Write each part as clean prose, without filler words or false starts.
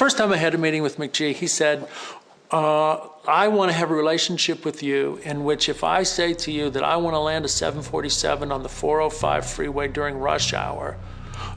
first time I had a meeting with McGee, he said, I want to have a relationship with you in which if I say to you that I want to land a 747 on the 405 freeway during rush hour,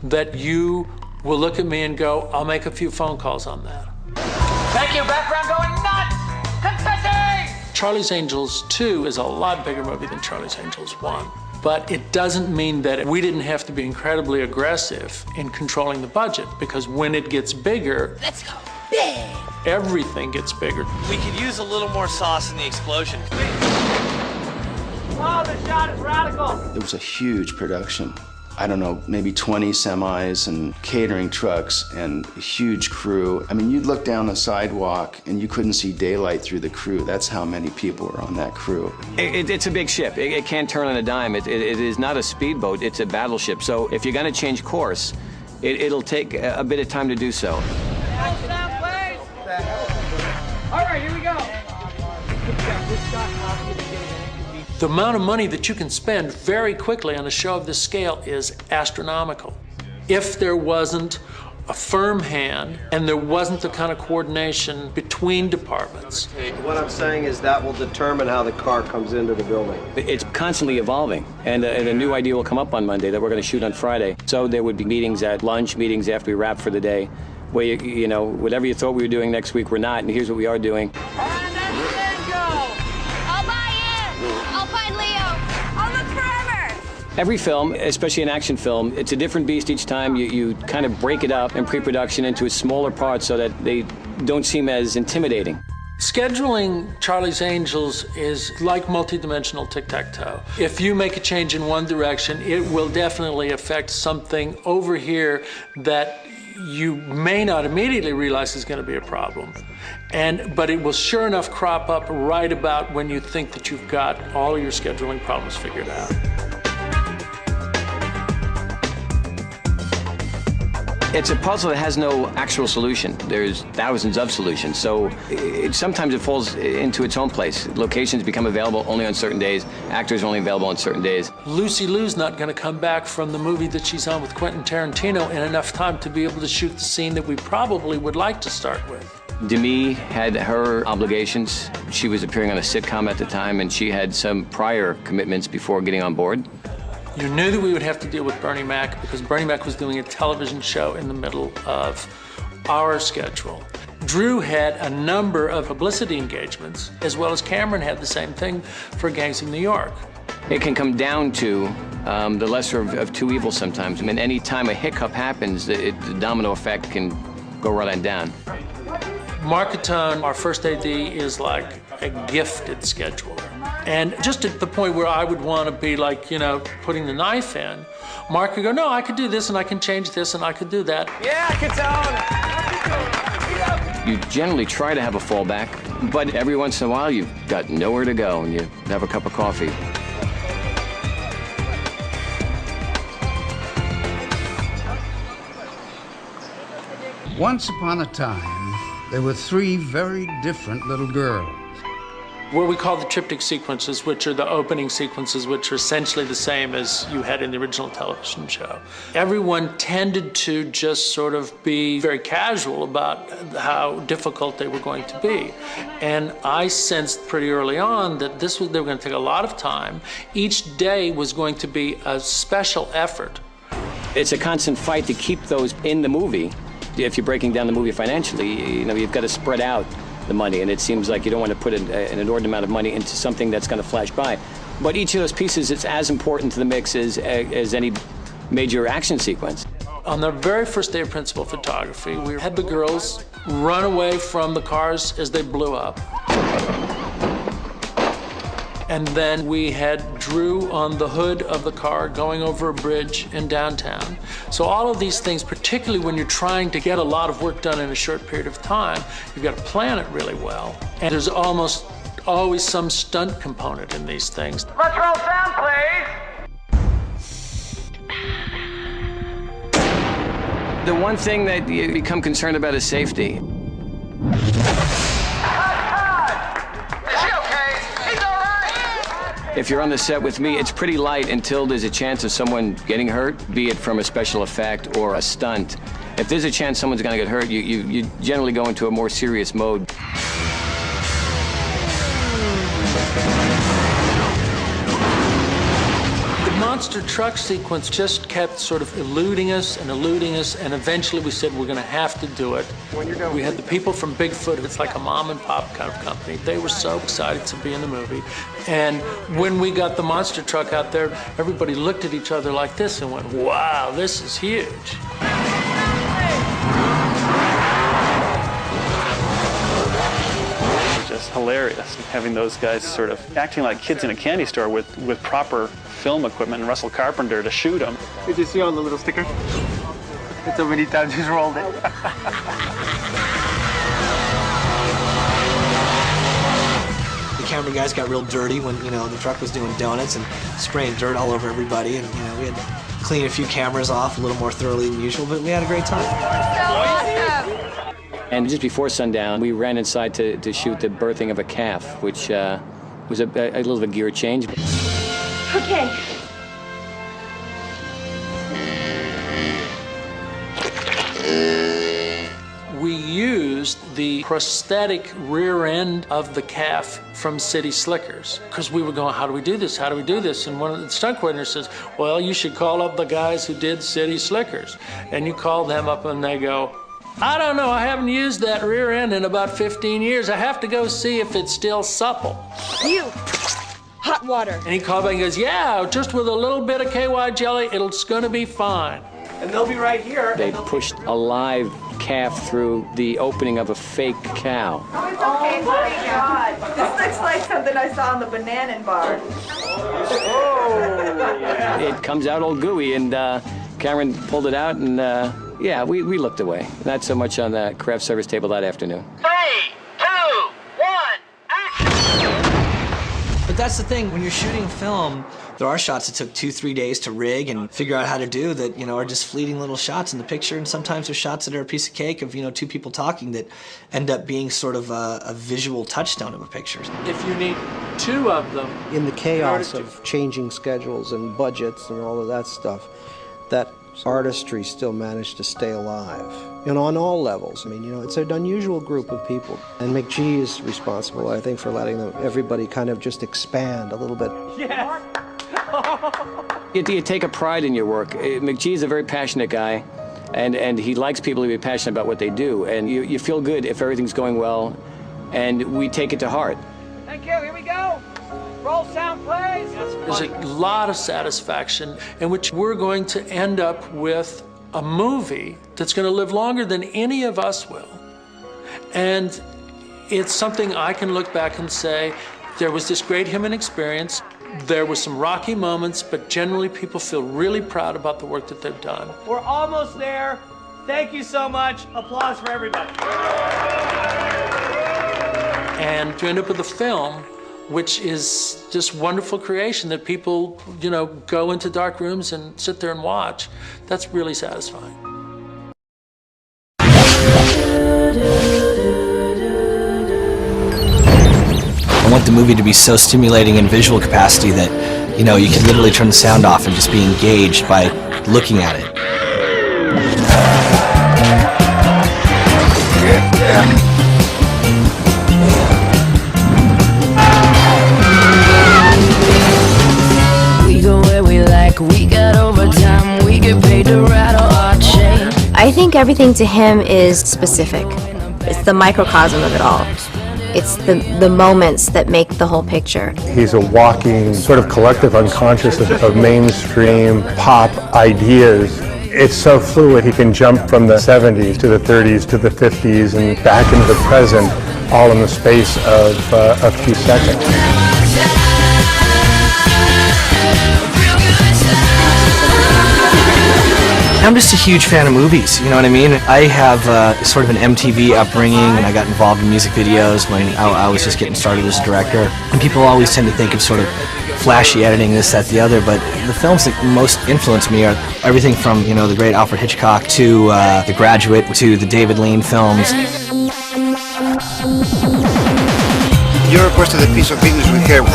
that you will look at me and go, I'll make a few phone calls on that. Thank you, background going nuts! Confetti! Charlie's Angels 2 is a lot bigger movie than Charlie's Angels 1. But it doesn't mean that we didn't have to be incredibly aggressive in controlling the budget, because when it gets bigger, Let's go big! Everything gets bigger. We could use a little more sauce in the explosion. Oh, the shot is radical! It was a huge production. I don't know, maybe 20 semis and catering trucks and a huge crew. I mean, you'd look down the sidewalk and you couldn't see daylight through the crew. That's how many people were on that crew. It's a big ship. It can't turn on a dime. It is not a speedboat, it's a battleship. So if you're gonna change course, it'll take a bit of time to do so. All right, here we go. The amount of money that you can spend very quickly on a show of this scale is astronomical. If there wasn't a firm hand and there wasn't the kind of coordination between departments. What I'm saying is that will determine how the car comes into the building. It's constantly evolving, and a new idea will come up on Monday that we're going to shoot on Friday. So there would be meetings at lunch, meetings after we wrap for the day, where, you know, whatever you thought we were doing next week, we're not, and here's what we are doing. Every film, especially an action film, it's a different beast each time. You kind of break it up in pre-production into smaller parts so that they don't seem as intimidating. Scheduling Charlie's Angels is like multidimensional tic-tac-toe. If you make a change in one direction, it will definitely affect something over here that you may not immediately realize is going to be a problem. But it will sure enough crop up right about when you think that you've got all your scheduling problems figured out. It's a puzzle that has no actual solution. There's thousands of solutions, so sometimes it falls into its own place. Locations become available only on certain days. Actors are only available on certain days. Lucy Liu's not going to come back from the movie that she's on with Quentin Tarantino in enough time to be able to shoot the scene that we probably would like to start with. Demi had her obligations. She was appearing on a sitcom at the time, and she had some prior commitments before getting on board. You knew that we would have to deal with Bernie Mac because Bernie Mac was doing a television show in the middle of our schedule. Drew had a number of publicity engagements, as well as Cameron had the same thing for Gangs of New York. It can come down to the lesser of two evils sometimes. I mean, any time a hiccup happens, the domino effect can go right on down. Mark Catone, our first AD, is like a gifted scheduler. And just at the point where I would want to be like, you know, putting the knife in, Mark could go, no, I could do this and I can change this and I could do that. Yeah, Catone! You generally try to have a fallback, but every once in a while you've got nowhere to go and you have a cup of coffee. Once upon a time, there were three very different little girls. What we call the triptych sequences, which are the opening sequences, which are essentially the same as you had in the original television show. Everyone tended to just sort of be very casual about how difficult they were going to be. And I sensed pretty early on that they were going to take a lot of time. Each day was going to be a special effort. It's a constant fight to keep those in the movie. If you're breaking down the movie financially, you know, you've got to spread out the money, and it seems like you don't want to put an inordinate amount of money into something that's going to flash by. But each of those pieces is as important to the mix as any major action sequence. On the very first day of principal photography, we had the girls run away from the cars as they blew up. And then we had Drew on the hood of the car going over a bridge in downtown. So all of these things, particularly when you're trying to get a lot of work done in a short period of time, you've got to plan it really well. And there's almost always some stunt component in these things. Let's roll sound, please! The one thing that you become concerned about is safety. If you're on the set with me, it's pretty light until there's a chance of someone getting hurt, be it from a special effect or a stunt. If there's a chance someone's going to get hurt, you generally go into a more serious mode. The monster truck sequence just kept sort of eluding us, and eventually we said we're going to have to do it. We had the people from Bigfoot. It's like a mom and pop kind of company. They were so excited to be in the movie. And when we got the monster truck out there, everybody looked at each other like this and went, wow, this is huge. Just hilarious having those guys sort of acting like kids in a candy store with proper film equipment and Russell Carpenter to shoot them. Did you see on the little sticker? It's so many times he's rolled it. The camera guys got real dirty when, the truck was doing donuts and spraying dirt all over everybody, and, we had to clean a few cameras off a little more thoroughly than usual, but we had a great time. So awesome. And just before sundown, we ran inside to shoot the birthing of a calf, which was a little of a gear change. Okay. We used the prosthetic rear end of the calf from City Slickers because we were going, how do we do this? How do we do this? And one of the stunt coordinators says, well, you should call up the guys who did City Slickers. And you call them up and they go, I don't know, I haven't used that rear end in about 15 years. I have to go see if it's still supple. You, hot water. And he called back and goes, yeah, just with a little bit of KY jelly, it's gonna be fine. And they'll be right here. They pushed a live calf through the opening of a fake cow. Oh, it's okay, oh my God. This looks like something I saw in the banana bar. Oh. It comes out all gooey, and Cameron pulled it out, and yeah, we looked away. Not so much on the craft service table that afternoon. 3, 2, 1, action! But that's the thing, when you're shooting film, there are shots that took 2-3 days to rig and figure out how to do that, are just fleeting little shots in the picture, and sometimes there's shots that are a piece of cake of, two people talking that end up being sort of a visual touchstone of a picture. If you need 2 of them. In the chaos of changing schedules and budgets and all of that stuff, that artistry still managed to stay alive, and on all levels. I mean, it's an unusual group of people, and McGee is responsible, I think, for letting everybody kind of just expand a little bit. Yes. You take a pride in your work. McGee is a very passionate guy, and he likes people to be passionate about what they do, and you feel good if everything's going well, and we take it to heart. Thank you, here we go. Roll sound, please. There's a lot of satisfaction in which we're going to end up with a movie that's going to live longer than any of us will. And it's something I can look back and say, there was this great human experience. There were some rocky moments, but generally people feel really proud about the work that they've done. We're almost there. Thank you so much. Applause for everybody. And to end up with a film which is just wonderful creation that people, go into dark rooms and sit there and watch. That's really satisfying. I want the movie to be so stimulating in visual capacity that, you can literally turn the sound off and just be engaged by looking at it. We got overtime, we get paid to rattle our chain. I think everything to him is specific. It's the microcosm of it all. It's the moments that make the whole picture. He's a walking sort of collective unconscious of mainstream pop ideas. It's so fluid, he can jump from the 70s to the 30s to the 50s and back into the present, all in the space of a few seconds. I'm just a huge fan of movies, you know what I mean? I have sort of an MTV upbringing, and I got involved in music videos when I was just getting started as a director. And people always tend to think of sort of flashy editing, this, that, the other, but the films that most influence me are everything from, the great Alfred Hitchcock to The Graduate to the David Lean films. You requested a piece of business with him.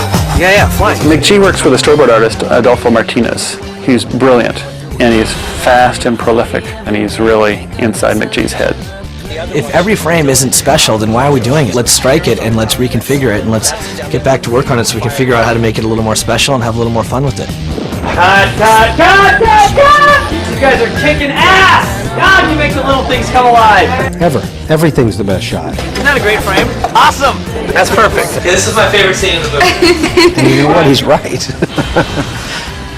Yeah, fine. McGee works with a storyboard artist, Adolfo Martinez. He's brilliant. and he's fast and prolific, and he's really inside McGee's head. If every frame isn't special, then why are we doing it? Let's strike it and let's reconfigure it and let's get back to work on it so we can figure out how to make it a little more special and have a little more fun with it. Cut, cut, cut, cut, cut! You guys are kicking ass! God, you make the little things come alive! Everything's the best shot. Isn't that a great frame? Awesome! That's perfect. Okay, this is my favorite scene in the movie. And you know what? He's right.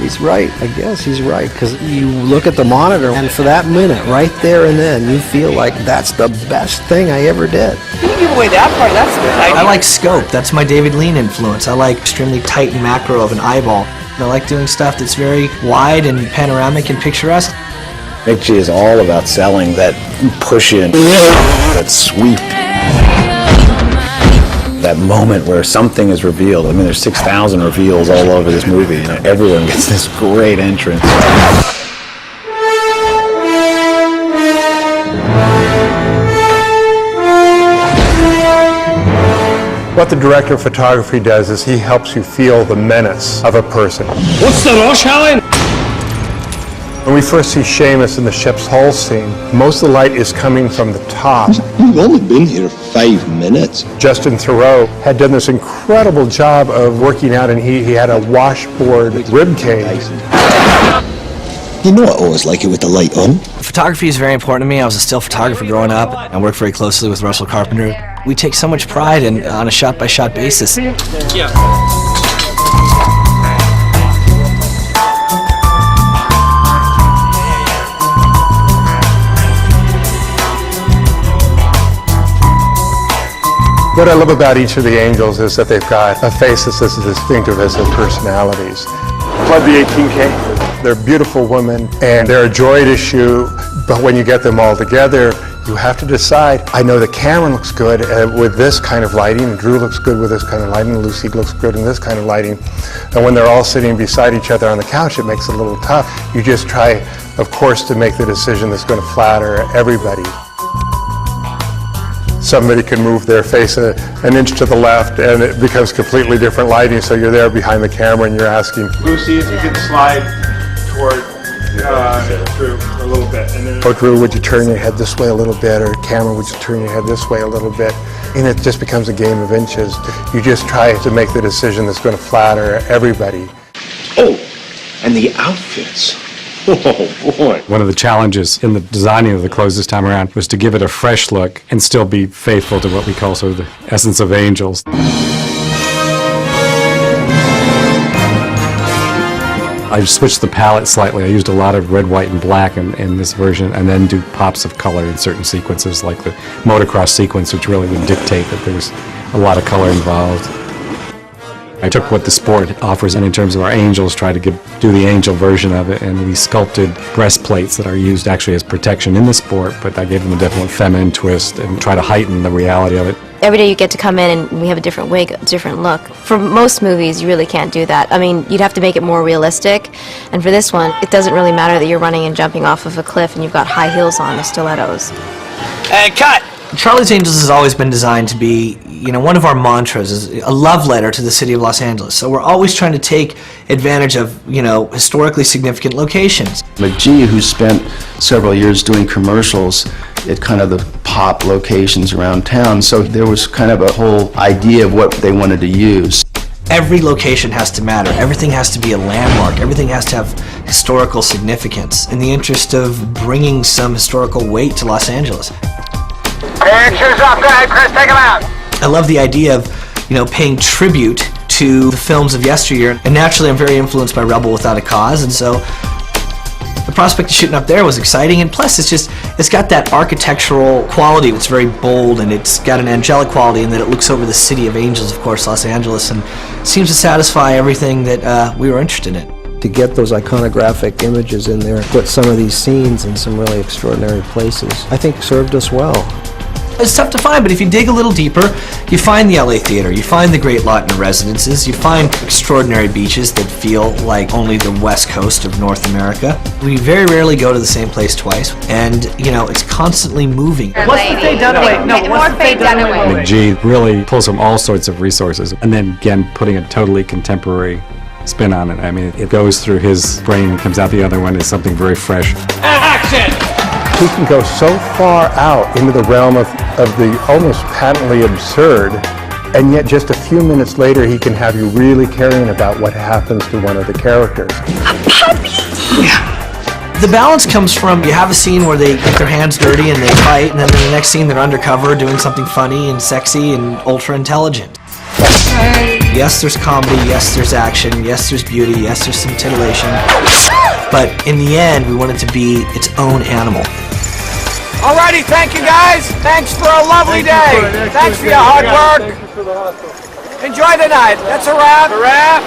He's right. I guess he's right, because you look at the monitor, and for that minute, right there and then, you feel like that's the best thing I ever did. You can give away that part. That's good. I like scope. That's my David Lean influence. I like extremely tight and macro of an eyeball. I like doing stuff that's very wide and panoramic and picturesque. McG is all about selling that push in, that sweep. That moment where something is revealed. I mean, there's 6,000 reveals all over this movie. You know, everyone gets this great entrance. What the director of photography does is he helps you feel the menace of a person. What's the rush, Helen? When we first see Seamus in the ship's hull scene, most of the light is coming from the top. You've only been here 5 minutes. Justin Theroux had done this incredible job of working out, and he had a washboard rib cage. You know I always like it with the light on. Photography is very important to me. I was a still photographer growing up. I worked very closely with Russell Carpenter. We take so much pride on a shot-by-shot basis. Yeah. What I love about each of the angels is that they've got a face that's as distinctive as their personalities. Love the 18K. They're beautiful women, and they're a joy to shoot, but when you get them all together, you have to decide. I know that Cameron looks good with this kind of lighting, and Drew looks good with this kind of lighting, and Lucy looks good in this kind of lighting. And when they're all sitting beside each other on the couch, it makes it a little tough. You just try, of course, to make the decision that's going to flatter everybody. Somebody can move their face an inch to the left and it becomes completely different lighting, so you're there behind the camera and you're asking, Lucy, if you could slide toward Drew a little bit. And then, Drew, would you turn your head this way a little bit? Or Cameron, would you turn your head this way a little bit? And it just becomes a game of inches. You just try to make the decision that's going to flatter everybody. Oh, and the outfits. Oh, boy. One of the challenges in the designing of the clothes this time around was to give it a fresh look and still be faithful to what we call sort of the essence of angels. I switched the palette slightly. I used a lot of red, white, and black in this version, and then do pops of color in certain sequences, like the motocross sequence, which really would dictate that there was a lot of color involved. I took what the sport offers, and in terms of our angels, tried to do the angel version of it, and we sculpted breastplates that are used actually as protection in the sport, but I gave them a definite feminine twist and try to heighten the reality of it. Every day you get to come in and we have a different wig, a different look. For most movies, you really can't do that. I mean, you'd have to make it more realistic, and for this one, it doesn't really matter that you're running and jumping off of a cliff and you've got high heels on, the stilettos. And cut! Charlie's Angels has always been designed to be, one of our mantras is a love letter to the city of Los Angeles. So we're always trying to take advantage of, historically significant locations. McGee, who spent several years doing commercials at kind of the pop locations around town, so there was kind of a whole idea of what they wanted to use. Every location has to matter. Everything has to be a landmark. Everything has to have historical significance in the interest of bringing some historical weight to Los Angeles. Pictures up. Go ahead, Chris. Take them out. I love the idea of, paying tribute to the films of yesteryear. And naturally, I'm very influenced by Rebel Without a Cause. And so the prospect of shooting up there was exciting. And plus, it's got that architectural quality. It's very bold, and it's got an angelic quality in that it looks over the city of angels, of course, Los Angeles, and seems to satisfy everything that we were interested in. To get those iconographic images in there, put some of these scenes in some really extraordinary places, I think served us well. It's tough to find, but if you dig a little deeper, you find the LA Theater, you find the great Latin residences, you find extraordinary beaches that feel like only the west coast of North America. We very rarely go to the same place twice, and, it's constantly moving. What's the Faye Dunaway? No, what's the Faye Dunaway? McGee really pulls from all sorts of resources, and then again, putting a totally contemporary spin on it. I mean, it goes through his brain and comes out the other one as something very fresh. Action! He can go so far out into the realm of the almost patently absurd, and yet just a few minutes later he can have you really caring about what happens to one of the characters. The balance comes from, you have a scene where they get their hands dirty and they fight, and then in the next scene they're undercover doing something funny and sexy and ultra intelligent. Yes, there's comedy, yes, there's action, yes, there's beauty, yes, there's some titillation. But in the end, we want it to be its own animal. Alrighty, thank you guys. Thanks for a lovely day. Thanks for your hard work. Enjoy the night. That's a wrap. A wrap.